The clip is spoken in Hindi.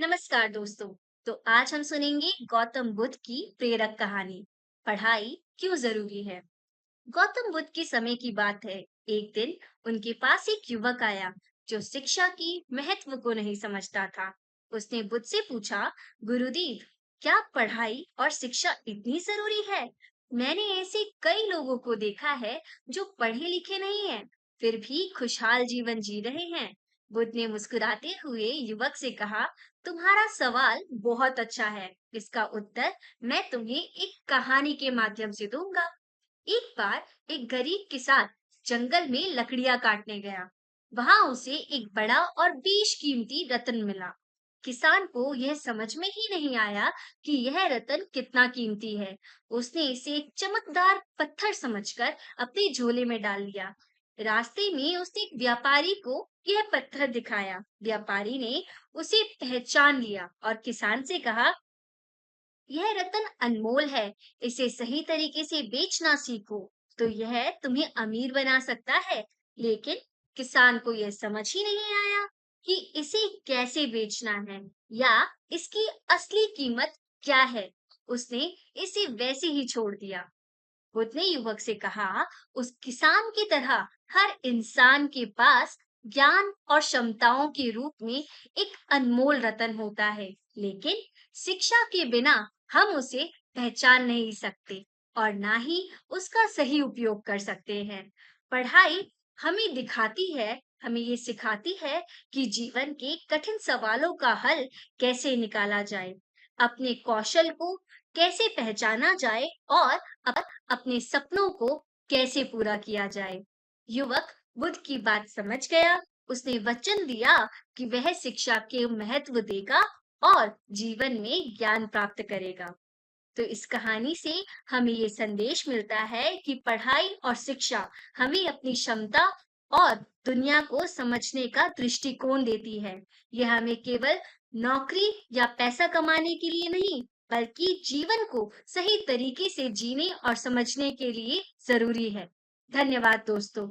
नमस्कार दोस्तों। तो आज हम सुनेंगे गौतम बुद्ध की प्रेरक कहानी, पढ़ाई क्यों जरूरी है। गौतम बुद्ध के समय की बात है। एक दिन उनके पास एक युवक आया जो शिक्षा की महत्व को नहीं समझता था। उसने बुद्ध से पूछा, गुरुदेव, क्या पढ़ाई और शिक्षा इतनी जरूरी है? मैंने ऐसे कई लोगों को देखा है जो पढ़े लिखे नहीं हैं, फिर भी खुशहाल जीवन जी रहे हैं। बुद्ध ने मुस्कुराते हुए युवक से कहा, तुम्हारा सवाल बहुत अच्छा है। इसका उत्तर मैं तुम्हें एक कहानी के माध्यम से दूंगा। एक बार एक गरीब किसान जंगल में लकड़ियां काटने गया। वहां उसे एक बड़ा और बेशकीमती रत्न मिला। किसान को यह समझ में ही नहीं आया कि यह रत्न कितना कीमती है। उसने इसे एक चमकदार पत्थर समझकर अपने झोले में डाल लिया। रास्ते में उसने एक व्यापारी को यह पत्थर दिखाया। व्यापारी ने उसे पहचान लिया और किसान से कहा, यह रत्न अनमोल है। इसे सही तरीके से बेचना सीखो तो यह तुम्हें अमीर बना सकता है। लेकिन किसान को यह समझ ही नहीं आया कि इसे कैसे बेचना है या इसकी असली कीमत क्या है। उसने इसे वैसे ही छोड़ दिया। बुद्ध ने युवक से कहा, उस किसान की तरह हर इंसान के पास ज्ञान और क्षमताओं के रूप में एक अनमोल रतन होता है, लेकिन शिक्षा के बिना हम उसे पहचान नहीं सकते और ना ही उसका सही उपयोग कर सकते हैं। पढ़ाई हमें दिखाती है, हमें ये सिखाती है कि जीवन के कठिन सवालों का हल कैसे निकाला जाए, अपने कौशल को कैसे पहचाना जाए और अपने सपनों को कैसे पूरा किया जाए। युवक बुद्ध की बात समझ गया। उसने वचन दिया कि वह शिक्षा के महत्व देगा और जीवन में ज्ञान प्राप्त करेगा। तो इस कहानी से हमें ये संदेश मिलता है कि पढ़ाई और शिक्षा हमें अपनी क्षमता और दुनिया को समझने का दृष्टिकोण देती है। यह हमें केवल नौकरी या पैसा कमाने के लिए नहीं, बल्कि जीवन को सही तरीके से जीने और समझने के लिए जरूरी है। धन्यवाद दोस्तों।